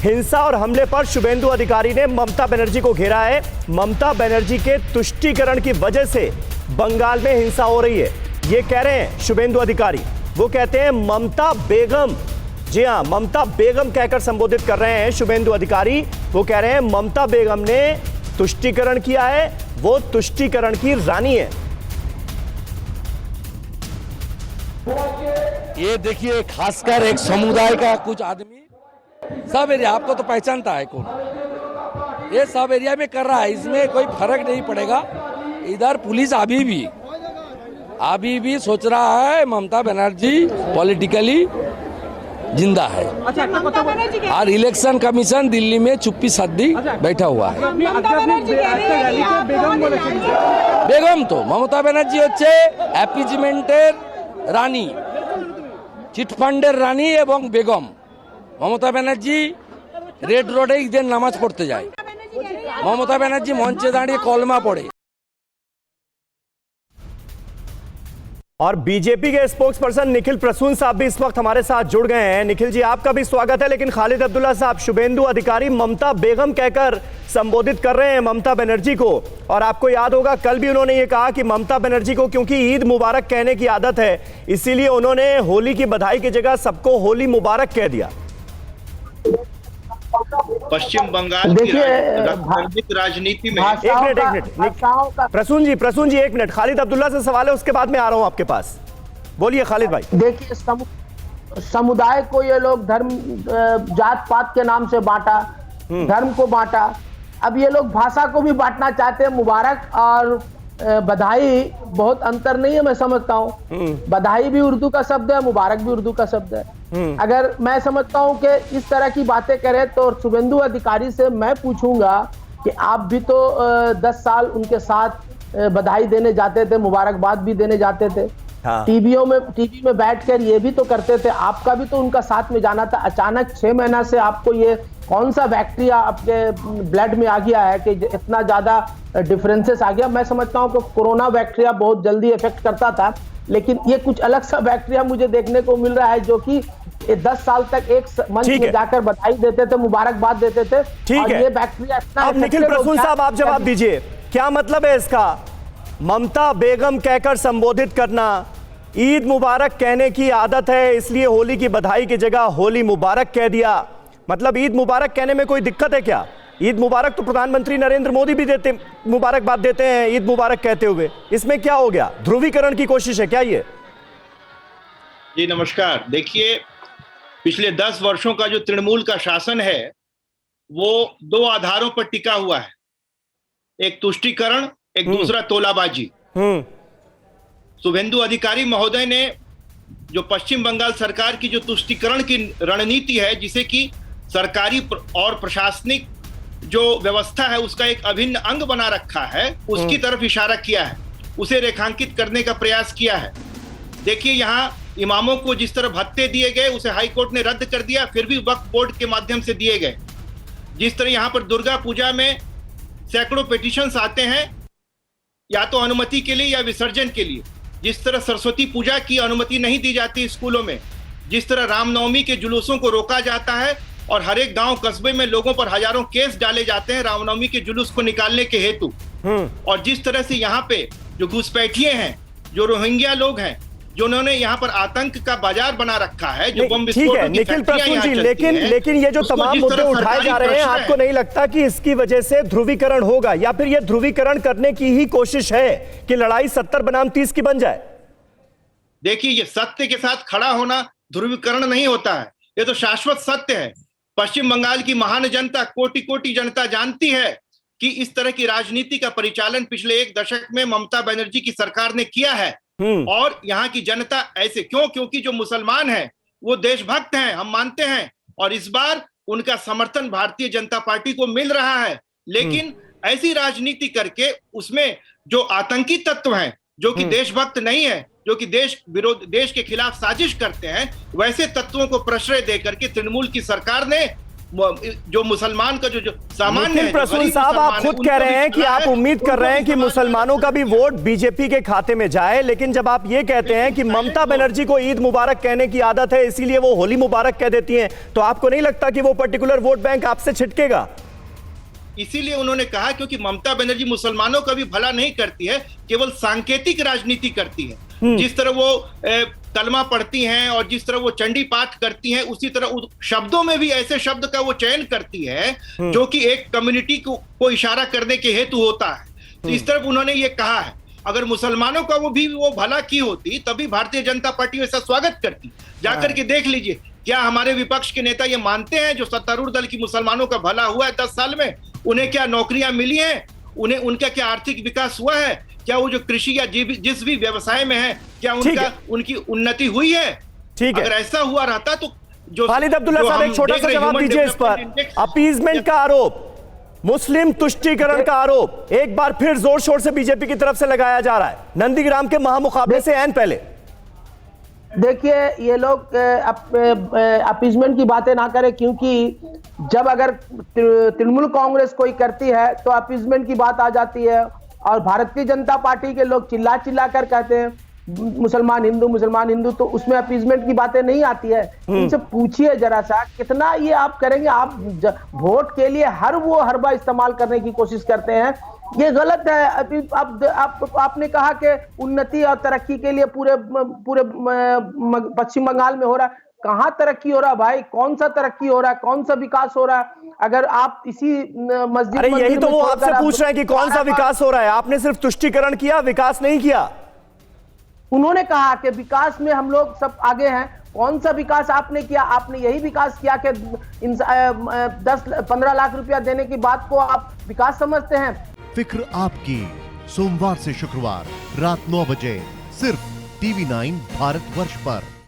हिंसा और हमले पर शुभेंदु अधिकारी ने ममता बनर्जी को घेरा है। ममता बनर्जी के तुष्टीकरण की वजह से बंगाल में हिंसा हो रही है, ये कह रहे हैं शुभेंदु अधिकारी। वो कहते हैं ममता बेगम, जी हां, ममता बेगम कहकर संबोधित कर रहे हैं शुभेंदु अधिकारी। वो कह रहे हैं ममता बेगम ने तुष्टीकरण किया है, वो तुष्टीकरण की रानी है। ये देखिए, खासकर एक समुदाय का कुछ आदमी सब एरिया, आपको तो पहचानता है कौन, ये सब एरिया में कर रहा है, इसमें कोई फर्क नहीं पड़ेगा। इधर पुलिस अभी भी सोच रहा है ममता बनर्जी पॉलिटिकली जिंदा है। और इलेक्शन कमीशन दिल्ली में चुप्पी साधी बैठा हुआ है। बेगम तो ममता बनर्जी হচ্ছে অ্যাপিজমেন্টের রানী, চিটফান্ডের রানী এবং বেগম। মমতা ব্যানার্জি রেড রোডে ঈদের নামাজ পড়তে যায়, মমতা ব্যানার্জি মঞ্চে দাঁড়িয়ে কলমা পড়ে। और बीजेपी के स्पोक्सपर्सन निखिल प्रसून साहब भी इस वक्त हमारे साथ जुड़ गए हैं। निखिल जी, आपका भी स्वागत है। लेकिन खालिद अब्दुल्ला साहब, शुभेंदु अधिकारी ममता बेगम कहकर संबोधित कर रहे हैं ममता बनर्जी को, और आपको याद होगा कल भी उन्होंने ये कहा कि ममता बनर्जी को क्योंकि ईद मुबारक कहने की आदत है, इसीलिए उन्होंने होली की बधाई की जगह सबको होली मुबारक कह दिया। पश्चिम बंगाल की राजनीति में एक मिनट प्रसून जी एक मिनट, खालिद अब्दुल्ला से सवाल है, उसके बाद में आ रहा हूं आपके पास। बोलिए खालिद भाई। देखिए, समुदाय को ये लोग धर्म जात पात के नाम से बांटा, धर्म को बांटा। अब ये लोग भाषा को भी बांटना चाहते हैं। मुबारक और बधाई बहुत अंतर नहीं है, मैं समझता हूँ। बधाई भी उर्दू का शब्द है, मुबारक भी उर्दू का शब्द है। अगर मैं समझता हूँ कि इस तरह की बातें करें तो शुभेंदु अधिकारी से मैं पूछूंगा कि आप भी तो 10 साल उनके साथ बधाई देने जाते थे, मुबारकबाद भी देने जाते थे। हाँ। टीवी में बैठकर ये भी तो करते थे, आपका भी तो उनका साथ में जाना था। अचानक 6 महीना से आपको ये कौन सा बैक्टीरिया आपके ब्लड में आ गया है कि इतना ज्यादा डिफरेंसेस आ गया। मैं समझता हूँ कि कोरोना बैक्टीरिया बहुत जल्दी इफेक्ट करता था, लेकिन ये कुछ अलग सा बैक्टीरिया मुझे देखने को मिल रहा है जो कि 10 साल तक एक मंच में जाकर बधाई देते थे, मुबारकबाद देते थे। ठीक है, ये बैक्टीरिया इतना। अब निखिल प्रसून साहब, आप जवाब दीजिए, क्या मतलब है इसका? ममता बेगम कहकर संबोधित करना, ईद मुबारक कहने की आदत है इसलिए होली की बधाई की जगह होली मुबारक कह दिया। मतलब ईद मुबारक कहने में कोई दिक्कत है क्या? ईद मुबारक तो प्रधानमंत्री नरेंद्र मोदी भी देते, मुबारकबाद देते हैं ईद मुबारक कहते हुए। इसमें क्या हो गया? ध्रुवीकरण की कोशिश है क्या ये? जी नमस्कार। देखिए, पिछले 10 वर्षों का जो तृणमूल का शासन है वो 2 आधारों पर टिका हुआ है, एक तुष्टीकरण, एक दूसरा तोलाबाजी। शुभेंदु अधिकारी महोदय ने जो पश्चिम बंगाल सरकार की जो तुष्टीकरण की रणनीति है, जिसे कि सरकारी और प्रशासनिक जो व्यवस्था है उसका एक अभिन्न अंग बना रखा है, उसकी तरफ इशारा किया है, उसे रेखांकित करने का प्रयास किया है। देखिए, यहाँ इमामों को जिस तरह भत्ते दिए गए उसे हाई कोर्ट ने रद्द कर दिया, फिर भी वक्फ बोर्ड के माध्यम से दिए गए। जिस तरह यहाँ पर दुर्गा पूजा में सैकड़ों पिटीशंस आते हैं, या तो अनुमति के लिए या विसर्जन के लिए, जिस तरह सरस्वती पूजा की अनुमति नहीं दी जाती स्कूलों में, जिस तरह रामनवमी के जुलूसों को रोका जाता है और हर एक गांव कस्बे में लोगों पर हजारों केस डाले जाते हैं रामनवमी के जुलूस को निकालने के हेतु, और जिस तरह से यहाँ पे जो घुसपैठिए हैं, जो रोहिंग्या लोग हैं, जो उन्होंने यहाँ पर आतंक का बाजार बना रखा है, जो बम विस्फोटों की फैक्ट्रियां यहाँ चलती हैं, लेकिन ये जो तमाम मुद्दे उठाए जा रहे हैं, आपको नहीं लगता कि इसकी वजह से ध्रुवीकरण होगा, या फिर ये ध्रुवीकरण करने की ही कोशिश है कि लड़ाई 70 बनाम 30 की बन जाए? देखिए, ये सत्य के साथ खड़ा होना ध्रुवीकरण नहीं होता है, ये तो शाश्वत सत्य है। पश्चिम बंगाल की महान जनता, कोटि कोटि जनता जानती है कि इस तरह की राजनीति का परिचालन पिछले 1 दशक में ममता बनर्जी की सरकार ने किया है। और यहाँ की जनता ऐसे क्यों? क्योंकि जो मुसलमान हैं वो देशभक्त हैं, हम मानते हैं, और इस बार उनका समर्थन भारतीय जनता पार्टी को मिल रहा है। लेकिन ऐसी राजनीति करके उसमें जो आतंकी तत्व हैं, जो कि देशभक्त नहीं है, जो कि देश के खिलाफ साजिश करते हैं, वैसे तत्वों को प्रश्रय देकर के तृणमूल की सरकार ने जो मुसलमान का जो सामान्य लेकिन है, जो प्रसून गरीब साहब, आप मुसलमान है, खुद कह उनको रहे भी हैं कि छुड़ा आप है, उम्मीद कर उनको रहे भी हैं कि समाज मुसलमानों का भी वोट बीजेपी के खाते में जाए, लेकिन जब आप ये कहते हैं कि ममता बनर्जी को ईद मुबारक कहने की आदत है इसीलिए वो होली मुबारक कह देती हैं, तो आपको नहीं लगता कि वो पर्टिकुलर वोट बैंक आपसे छिटकेगा? इसीलिए उन्होंने कहा क्योंकि ममता बनर्जी मुसलमानों का भी भला नहीं करती है, केवल सांकेतिक राजनीति करती है। जिस तरह वो कलमा पढ़ती हैं और जिस तरह वो चंडी पाठ करती हैं, उसी तरह शब्दों में भी ऐसे शब्द का वो चयन करती है जो कि एक कम्युनिटी को इशारा करने के हेतु होता है। तो इस तरफ उन्होंने ये कहा है, अगर मुसलमानों का वो भला की होती तभी भारतीय जनता पार्टी ऐसा स्वागत करती। जाकर के देख लीजिए, क्या हमारे विपक्ष के नेता ये मानते हैं जो सत्तारूढ़ दल की मुसलमानों का भला हुआ है 10 साल में, उन्हें क्या नौकरियां मिली हैं, उन्हें उनका क्या आर्थिक विकास हुआ है, क्या वो जो कृषि या जिस भी व्यवसाय में है क्या उनकी उन्नति हुई है? ठीक है, अगर ऐसा हुआ रहता तो जो खालिद अब्दुल्ला साहब एक छोटा सा जवाब दीजिए इस पर। अपीजमेंट का आरोप, मुस्लिम तुष्टीकरण का आरोप एक बार फिर जोर शोर से बीजेपी की तरफ से लगाया जा रहा है नंदीग्राम के महामुकाबले से ऐन पहले। देखिए, ये लोग अपीजमेंट की बातें ना करें, क्योंकि जब अगर तृणमूल कांग्रेस कोई करती है तो अपीजमेंट की बात आ जाती है, और भारतीय जनता पार्टी के लोग चिल्ला चिल्ला कर कहते हैं मुसलमान हिंदू, तो उसमें अपीजमेंट की बातें नहीं आती है। इनसे पूछिए जरा सा, कितना ये आप करेंगे? आप वोट के लिए हर वो हरबा इस्तेमाल करने की कोशिश करते हैं, ये गलत है। अभी आपने कहा कि उन्नति और तरक्की के लिए पूरे पश्चिम बंगाल में हो रहा है। कहां तरक्की हो रहा है भाई? कौन सा तरक्की हो रहा है? कौन सा विकास हो रहा है? अगर आप इसी मस्जिद, अरे यही तो वो आपसे पूछ रहे हैं कि कौन सा विकास हो रहा है। आपने सिर्फ तुष्टीकरण किया, विकास नहीं किया। उन्होंने कहा कि विकास में हम लोग सब आगे हैं। कौन सा विकास आपने किया? आपने यही विकास किया कि 10-15 लाख रुपया देने की बात को आप विकास समझते हैं? फिक्र आपकी, सोमवार से शुक्रवार रात 9 बजे सिर्फ TV9 भारतवर्ष पर।